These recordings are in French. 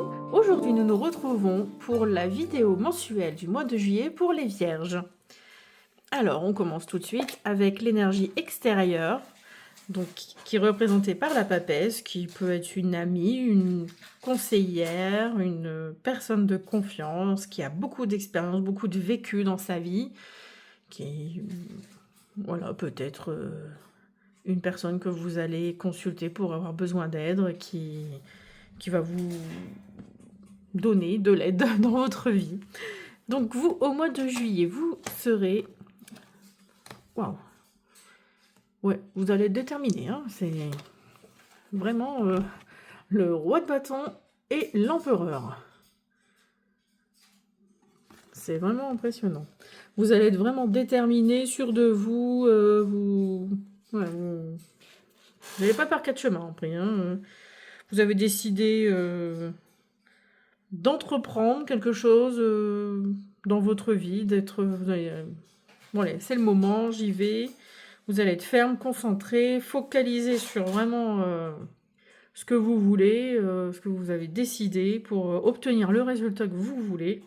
vous. Aujourd'hui, nous nous retrouvons pour la vidéo mensuelle du mois de juillet pour les Vierges. Alors, on commence tout de suite avec l'énergie extérieure, donc qui est représentée par la papesse, qui peut être une amie, une conseillère, une personne de confiance, qui a beaucoup d'expérience, beaucoup de vécu dans sa vie, qui, voilà, peut-être une personne que vous allez consulter pour avoir besoin d'aide, qui va vous donner de l'aide dans votre vie. Donc vous, au mois de juillet, vous serez... Waouh. Ouais, vous allez être déterminé, hein. C'est vraiment le roi de bâton et l'empereur. C'est vraiment impressionnant. Vous allez être vraiment déterminé, sûr de vous. Vous n'allez pas par quatre chemins après. Hein. Vous avez décidé d'entreprendre quelque chose dans votre vie, d'être... Voilà, c'est le moment, j'y vais. Vous allez être ferme, concentré, focalisé sur vraiment ce que vous voulez, ce que vous avez décidé pour obtenir le résultat que vous voulez.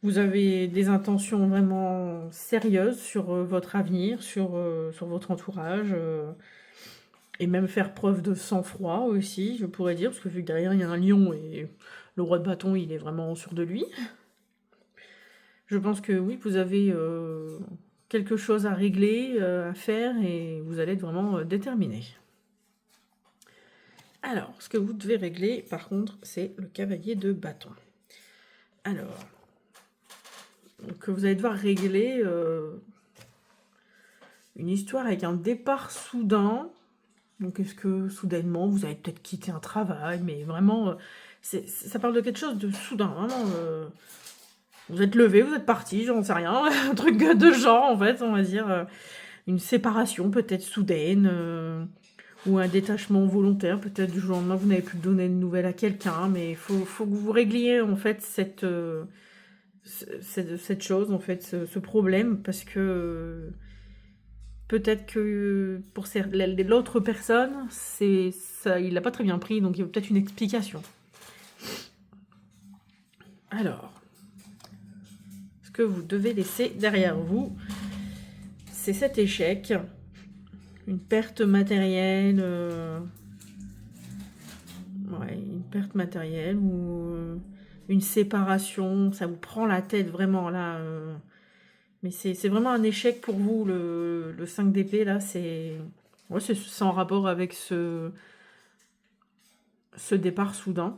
Vous avez des intentions vraiment sérieuses sur votre avenir, sur votre entourage, et même faire preuve de sang-froid aussi, je pourrais dire, parce que vu que derrière il y a un lion et le roi de bâton, il est vraiment sûr de lui. Je pense que oui, vous avez quelque chose à régler, à faire, et vous allez être vraiment déterminé. Alors, ce que vous devez régler, par contre, c'est le cavalier de bâton. Alors, donc vous allez devoir régler une histoire avec un départ soudain. Donc, est-ce que soudainement, vous allez peut-être quitter un travail, mais vraiment, ça parle de quelque chose de soudain, vraiment... Vous êtes levé, vous êtes parti, j'en sais rien, un truc de genre en fait, on va dire, une séparation peut-être soudaine, ou un détachement volontaire, peut-être du jour au lendemain vous n'avez plus donné de nouvelles à quelqu'un, mais il faut que vous régliez en fait cette chose, en fait, ce problème, parce que peut-être que pour l'autre personne, ça, il l'a pas très bien pris, donc il y a peut-être une explication. Alors... que vous devez laisser derrière vous, c'est cet échec, une perte matérielle, une perte matérielle ou une séparation, ça vous prend la tête vraiment là, mais c'est vraiment un échec pour vous, le 5 d'épée là, c'est en rapport avec ce départ soudain,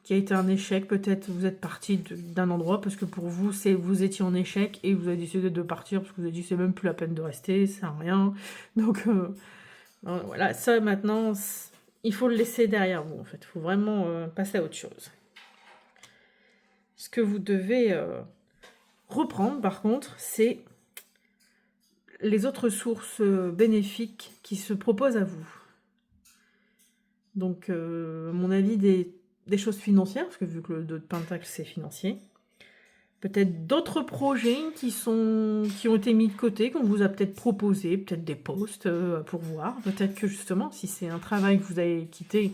qui a été un échec. Peut-être vous êtes parti d'un endroit parce que pour vous, vous étiez en échec et vous avez décidé de partir parce que vous avez dit c'est même plus la peine de rester, ça sert à rien. Donc voilà, ça maintenant, il faut le laisser derrière vous en fait. Il faut vraiment passer à autre chose. Ce que vous devez reprendre par contre, c'est les autres sources bénéfiques qui se proposent à vous. Donc, à mon avis, des choses financières, parce que vu que le 2 de Pentacle, c'est financier. Peut-être d'autres projets qui ont été mis de côté, qu'on vous a peut-être proposé, peut-être des postes pour voir. Peut-être que justement, si c'est un travail que vous avez quitté,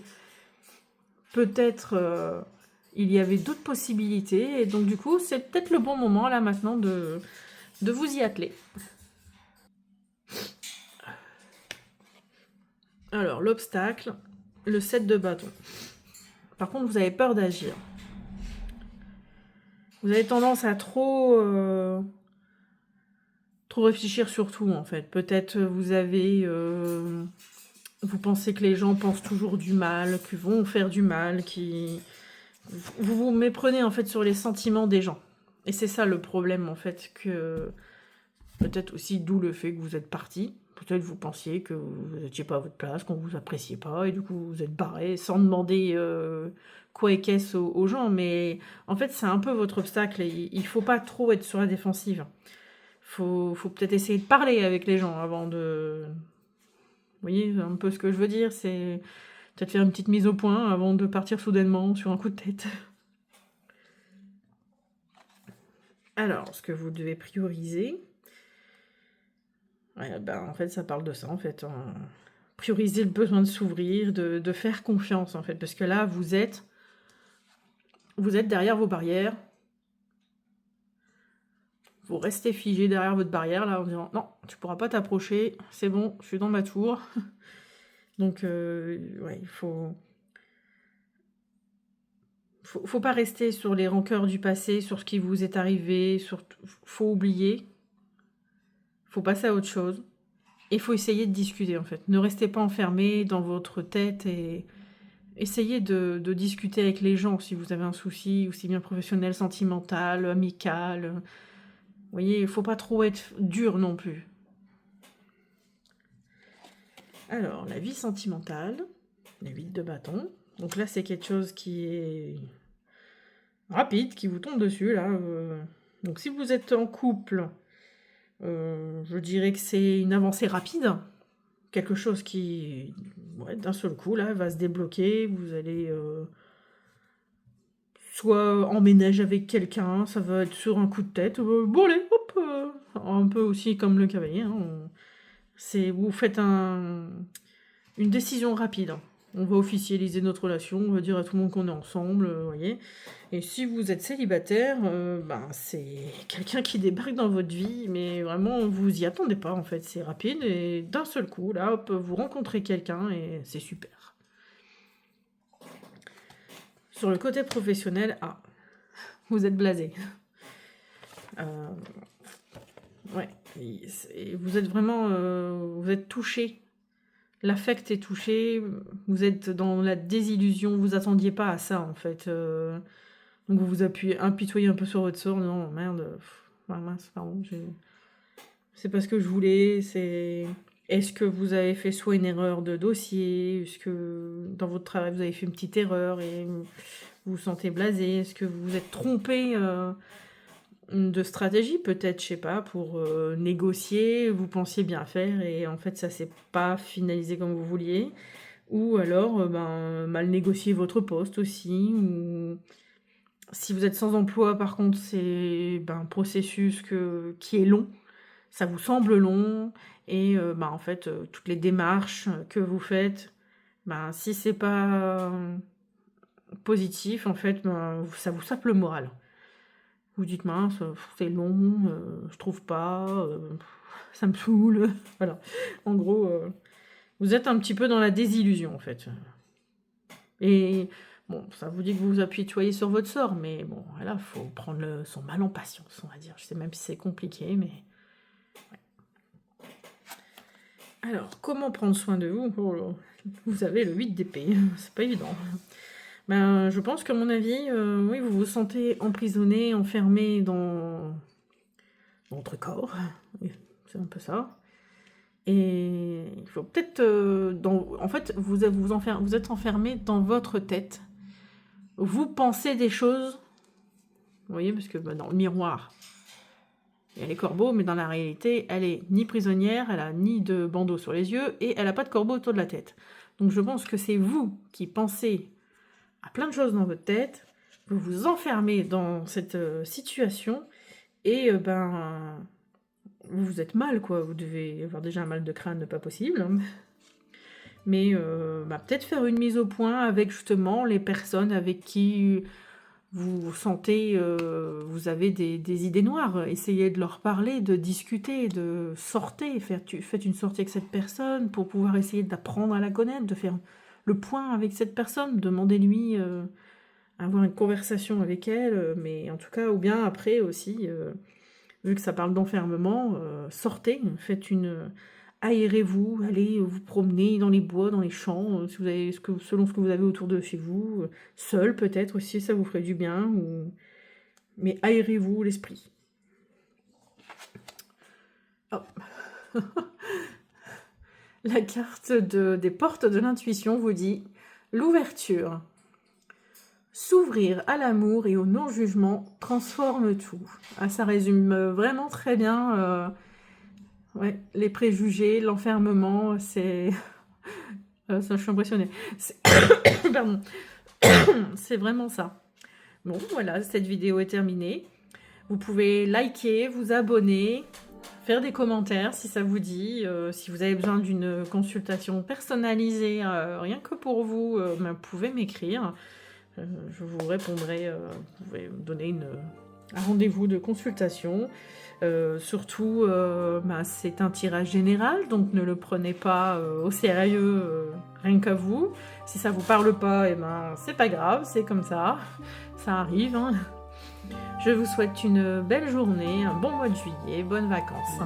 peut-être il y avait d'autres possibilités. Et donc, du coup, c'est peut-être le bon moment, là, maintenant, de vous y atteler. Alors, l'obstacle, le 7 de bâton. Par contre, vous avez peur d'agir. Vous avez tendance à trop réfléchir sur tout, en fait. Peut-être vous pensez que les gens pensent toujours du mal, qu'ils vont faire du mal, vous vous méprenez, en fait, sur les sentiments des gens. Et c'est ça le problème, en fait, que... Peut-être aussi d'où le fait que vous êtes parti. Peut-être vous pensiez que vous n'étiez pas à votre place, qu'on vous appréciait pas, et du coup vous êtes barré sans demander quoi et qu'est-ce aux gens. Mais en fait, c'est un peu votre obstacle. Et il faut pas trop être sur la défensive. Faut peut-être essayer de parler avec les gens avant de... Vous voyez un peu ce que je veux dire, c'est peut-être faire une petite mise au point avant de partir soudainement sur un coup de tête. Alors, ce que vous devez prioriser... Ouais, en fait, ça parle de ça, en fait. Prioriser le besoin de s'ouvrir, de faire confiance, en fait. Parce que là, vous êtes vous êtes derrière vos barrières. Vous restez figé derrière votre barrière, là, en disant « Non, tu pourras pas t'approcher, c'est bon, je suis dans ma tour. » Donc, ouais, il faut pas rester sur les rancœurs du passé, sur ce qui vous est arrivé, faut oublier, faut passer à autre chose. Et il faut essayer de discuter, en fait. Ne restez pas enfermé dans votre tête et essayez de discuter avec les gens si vous avez un souci, aussi bien professionnel, sentimental, amical. Vous voyez, il faut pas trop être dur non plus. Alors, la vie sentimentale, les 8 de bâton. Donc là, c'est quelque chose qui est rapide, qui vous tombe dessus, là. Donc si vous êtes en couple, je dirais que c'est une avancée rapide. Quelque chose qui, ouais, d'un seul coup, là, va se débloquer. Vous allez soit emménager avec quelqu'un, ça va être sur un coup de tête. Bon, allez, hop, un peu aussi comme le cavalier. Hein, vous faites une décision rapide. On va officialiser notre relation, on va dire à tout le monde qu'on est ensemble, vous voyez. Et si vous êtes célibataire, ben, c'est quelqu'un qui débarque dans votre vie, mais vraiment, vous y attendez pas, en fait. C'est rapide, et d'un seul coup, là, hop, vous rencontrez quelqu'un, et c'est super. Sur le côté professionnel, vous êtes blasé. Ouais, et vous êtes vraiment, vous êtes touché. L'affect est touché, vous êtes dans la désillusion, vous attendiez pas à ça en fait. Donc vous vous impitoyez un peu sur votre sort, non merde, mince, pardon, c'est pas ce que je voulais, Est-ce que vous avez fait soit une erreur de dossier, est-ce que dans votre travail vous avez fait une petite erreur et vous vous sentez blasé, est-ce que vous vous êtes trompé de stratégie peut-être, je sais pas, pour négocier, vous pensiez bien faire et en fait ça s'est pas finalisé comme vous vouliez, ou alors mal négocier votre poste aussi, ou si vous êtes sans emploi par contre c'est un processus qui est long, ça vous semble long et en fait toutes les démarches que vous faites, si c'est pas positif en fait ça vous sape le moral. Vous dites mince, c'est long, je trouve pas, ça me saoule. Voilà. En gros, vous êtes un petit peu dans la désillusion en fait. Et bon, ça vous dit que vous vous appuyez sur votre sort, mais bon, voilà, faut prendre son mal en patience, on va dire. Je sais même si c'est compliqué, mais. Ouais. Alors, comment prendre soin de vous? Vous avez le 8 d'épée, c'est pas évident. Je pense qu'à mon avis, oui, vous vous sentez emprisonné, enfermé dans votre corps. C'est un peu ça. Et il faut peut-être... en fait, vous êtes enfermé dans votre tête. Vous pensez des choses. Vous voyez, parce que dans le miroir, il y a les corbeaux, mais dans la réalité, elle est ni prisonnière, elle a ni de bandeau sur les yeux, et elle n'a pas de corbeau autour de la tête. Donc je pense que c'est vous qui pensez à plein de choses dans votre tête, vous vous enfermez dans cette situation, et vous êtes mal, quoi. Vous devez avoir déjà un mal de crâne, pas possible. Mais peut-être faire une mise au point avec justement les personnes avec qui vous sentez, vous avez des idées noires. Essayez de leur parler, de discuter, de sortir. Faites une sortie avec cette personne pour pouvoir essayer d'apprendre à la connaître, de faire le point avec cette personne, demandez-lui, avoir une conversation avec elle, mais en tout cas, ou bien après aussi, vu que ça parle d'enfermement, sortez, aérez-vous, allez vous promener dans les bois, dans les champs, si vous avez selon ce que vous avez autour de chez vous, seul peut-être aussi, ça vous ferait du bien, mais aérez-vous l'esprit. Hop. La carte des portes de l'intuition vous dit l'ouverture. S'ouvrir à l'amour et au non-jugement transforme tout. Ça résume vraiment très bien ouais, les préjugés, l'enfermement, c'est... ça, je suis impressionnée. Pardon. C'est vraiment ça. Bon, voilà, cette vidéo est terminée. Vous pouvez liker, vous abonner, faire des commentaires si ça vous dit. Si vous avez besoin d'une consultation personnalisée, rien que pour vous, vous pouvez m'écrire. je vous répondrai, vous pouvez me donner un rendez-vous de consultation. Surtout, c'est un tirage général, donc ne le prenez pas au sérieux, rien qu'à vous. Si ça vous parle pas, c'est pas grave, c'est comme ça arrive. Hein. Je vous souhaite une belle journée, un bon mois de juillet, bonnes vacances.